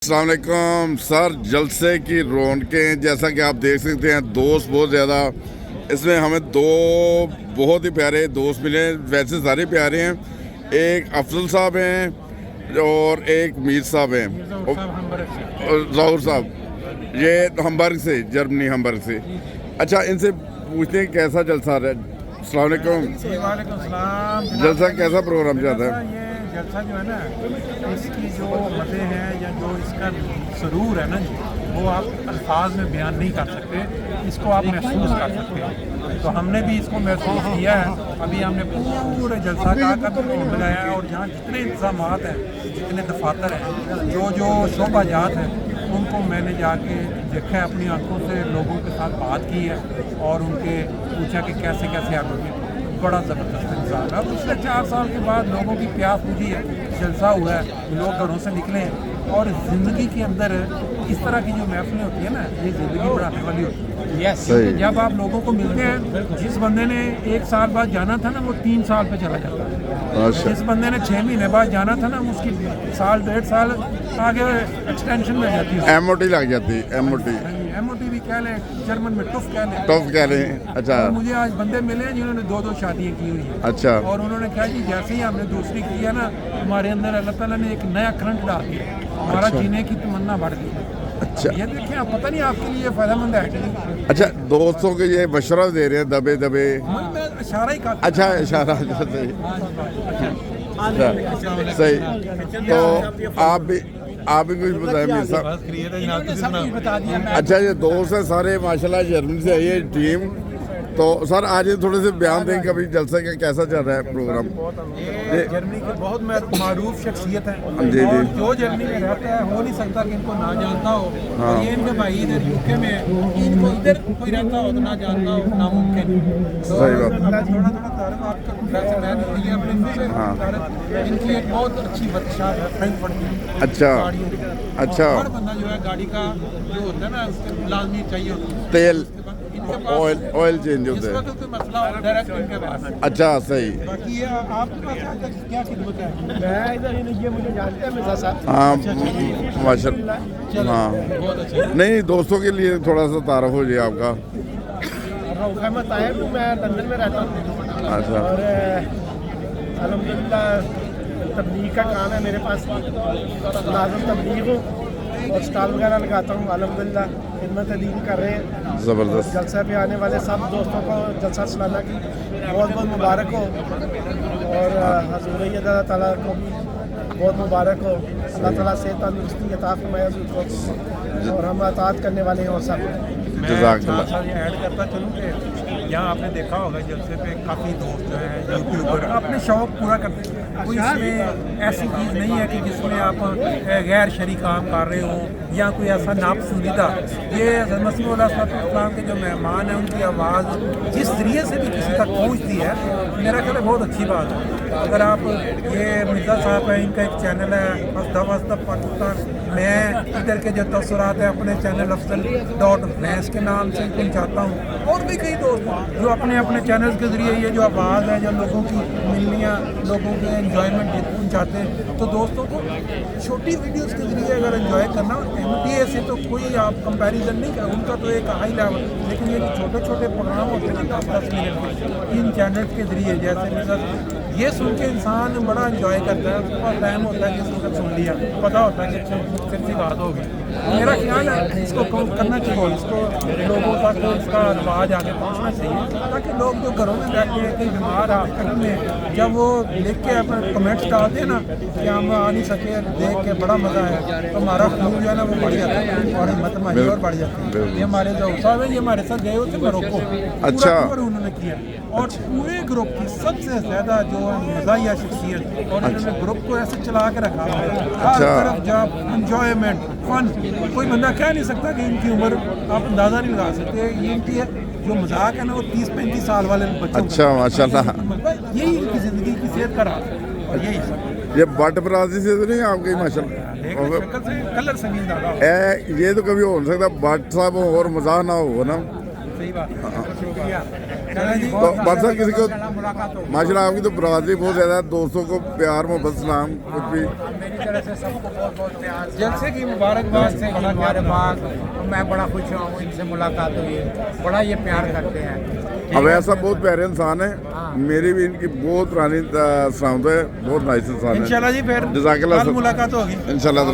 अस्सलाम वालेकुम सर। जलसे की रौनकें जैसा कि आप देख सकते हैं, दोस्त बहुत ज़्यादा। इसमें हमें दो बहुत ही प्यारे दोस्त मिले। वैसे सारे प्यारे हैं। एक अफजल साहब हैं और एक मीर साहब हैं और ज़हूर साहब। ये हमबर्ग से, जर्मनी हमबर्ग से। अच्छा, इनसे पूछते हैं कैसा जलसा रहा है। अस्सलाम वालेकुम। जलसा कैसा प्रोग्राम जाता है? जलसा जो है ना, इसकी जो मज़े हैं या जो इसका सुरूर है ना जी, वो आप अल्फाज में बयान नहीं कर सकते। इसको आप महसूस कर सकते हैं। तो हमने भी इसको महसूस किया है। अभी हमने पूरे जलसा का लगाया है और यहाँ जितने इंतजामात हैं, जितने दफातर हैं, जो जो शोबाजात हैं, उनको मैंने जाके देखा है अपनी आंखों से, लोगों के साथ बात की है और उनके पूछा कि कैसे कैसे आप लोग। बड़ा ज़बरदस्त इंसान है। पिछले 4 साल के बाद लोगों की प्यास बुझी है, जलसा हुआ है, लोग घरों से निकले हैं और ज़िंदगी के अंदर इस तरह की जो महफिलें होती है ना, ये ज़िंदगी बढ़ाने वाली होती है। जब आप लोगों को मिलते हैं, जिस बंदे ने 1 साल बाद जाना था ना, वो 3 साल पे चला जाता है। जिस बंदे ने 6 महीने बाद जाना था ना, उसकी साल 1.5 साल आगे एक्सटेंशन में जाती है। एमओटी लग जाती है। एमओटी भी कह लें, जर्मन में टफ कह लें। टफ कह लें। अच्छा, और मुझे आज बंदे मिले हैं जिन्होंने 2-2 शादियाँ की हुई हैं। अच्छा। और उन्होंने कहा कि जैसे ही हमने दूसरी की है ना, हमारे अंदर अल्लाह ताला ने एक नया करंट डाल दिया, हमारा जीने की तमन्ना बढ़ गई। अच्छा, ये देखें, आप पता नहीं आपके लिए फायदेमंद है कि नहीं। अच्छा, दोस्तों के ये मशवरा दे रहे हैं दबे दबे। मैं इशारा ही करता। अच्छा, इशारा सही। सही। तो आप भी कुछ बताएं मेरे साहब। बता दिया। अच्छा, ये दोस्त हैं सारे माशाल्लाह, जर्मनी से आई है टीम। तो सर आज ये थोड़े से बयान दें कभी जलसे का कैसा चल रहा है प्रोग्राम। ये जर्मनी के बहुत मारूफ शख्सियत है जी, और जी। जो जर्मनी में रहता है हो नहीं सकता कि इनको ना जानता हो। हाँ। और ये इनके भाई इधर यूके में, इनको इधर कोई रहता हो तो ना जानता हो, नामुमकिन। सही बात। थोड़ा थोड़ा तारुफ आपका वैसे मैंने दी है अपने से। हाँ। इनकी एक बहुत अच्छी वर्कशॉप है फ्रैंकफर्ट में। अच्छा। गाड़ियों की। अच्छा। और हर बंदा जो है गाड़ी का जो होता है ना, उसके लाजमी चाहिए होता है तेल, इनके पास। ऑयल चेंज इस होते वक्त हैं। कोई मसला हो डायरेक्ट इनके पास। अच्छा, सही। बाकी ये आपके पास आज तक क्या खिदमत है? मैं इधर, ये मुझे जानते हैं मिर्जा साहब। हाँ, चलो माशाल्लाह। हाँ, बहुत अच्छा। नहीं, दोस्तों के लिए थोड़ा सा तारुफ हो जाए आपका। रऊफ अहमद ताहिर हूँ, मैं लंदन में रहता हूँ। अच्छा। और अल्हम्दुलिल्लाह तबलीग का काम है मेरे पास। लाजम तबलीग हूँ और स्टॉल वगैरह लगाता हूँ। अल्हम्दुलिल्लाह खिदमत दीन कर रहे हैं। ज़बरदस्त। जलसा पे आने वाले सब दोस्तों को जलसा सालाना की बहुत बहुत मुबारक हो और हज़ूर अल्लाह ताला को भी बहुत मुबारक हो। अल्लाह ताला से तंदुरुस्ती अता फरमाए हज़ूर को और हम अताअत करने वाले हैं और सब। मैं जज़ाकल्लाह। साथ ये ऐड करता चलूँ कि यहाँ आपने देखा होगा जलसे पे काफ़ी दोस्त जो हैं यूट्यूबर अपने शौक़ पूरा करते हैं। कोई इसमें ऐसी चीज़ नहीं है कि जिसमें आप गैर शरई काम कर रहे हो या कोई ऐसा नापसंदीदा। ये हज़रत मसीह मौला इस्लाम के जो मेहमान हैं, उनकी आवाज़ जिस ज़रिए से भी किसी तक पहुँचती है, मेरा ख्याल है बहुत अच्छी बात है। अगर आप ये मिर्ज़ा साहब हैं, इनका एक चैनल है हस्ता वस्ता पाकिस्तान। मैं इधर के जो तसरात है अपने चैनल अफसल.भैंस के नाम से पहुँचाता हूँ। और भी कई दोस्त जो अपने अपने चैनल के ज़रिए ये जो आवाज़ है, जो लोगों की मिलनियाँ, लोगों के एंजॉयमेंट पहुँचाते हैं। तो दोस्तों को छोटी वीडियोस के ज़रिए अगर एंजॉय करना, MTA से तो कोई आप कंपैरिजन नहीं कर, उनका तो एक हाई लेवल। लेकिन ये जो छोटे छोटे प्रोग्राम होते हैं ना 10-10 मिनट के, इन चैनल्स के ज़रिए जैसे मिसाल ये सुन के इंसान बड़ा एंजॉय करता है। उसके पास टाइम होता है कि इसको सुन लिया, पता होता है कि फिर सी बात होगी। मेरा ख्याल है इसको करना चाहिए, इसको लोगों तक इसका आवाज़ आगे पहुँचना चाहिए, ताकि लोग जो घरों में बैठे हैं, कहीं बीमार हॉस्पिटल में, जब वो लिख के अपने कमेंट्स डालते हैं ना कि हम आ नहीं सके, देख के बड़ा मज़ा आया, तो हमारा खून जो है ना वो बढ़ जाता है और हिम्मत हमारी और बढ़ जाती है। ये हमारे जो साहब हैं, ये हमारे साथ गए होते मोरक्को। अच्छा। पूरा उन्होंने किया और पूरे ग्रुप की सबसे ज़्यादा जो मज़ाहिया शख्सियत, और इन्होंने ग्रुप को ऐसे चला के रखा है, हर तरफ जब इंजॉयमेंट फन। कोई बंदा कह नहीं सकता कि इनकी उम्र आप अंदाज़ा नहीं लगा सकते। ये इनकी जो मजाक है ना, वो 30-35 साल वाले बच्चों। अच्छा, माशाल्लाह। यही इनकी ज़िंदगी की सेहत का राज है और यही सब। ये बट बरादरी से तो नहीं आपकी माशाल्लाह। शक्ल से कलर से नहीं ज़्यादा। ये तो कभी हो नहीं सकता बट साहब और मजाक ना हो ना। सही बात है, शुक्रिया। चलो जी, तो बादशाह किसी को मुलाकात हो। माशाल्लाह आपकी तो बरादरी बहुत ज़्यादा है, दोस्तों को प्यार मोहब्बत सलाम कुछ भी। मेरी तरफ से सबको बहुत बहुत प्यार। जलसे की मुबारकबाद से मुबारकबाद। मैं बड़ा खुश हूँ, इनसे मुलाकात हुई है, बड़ा ये प्यार करते हैं। अब ऐसा बहुत प्यारे इंसान है, मेरी भी इनकी बहुत पुरानी सलामत है, बहुत नाइस इंसान है। इंशाल्लाह जी फिर जज़ाकल्लाह कल मुलाकात होगी। इंशाल्लाह।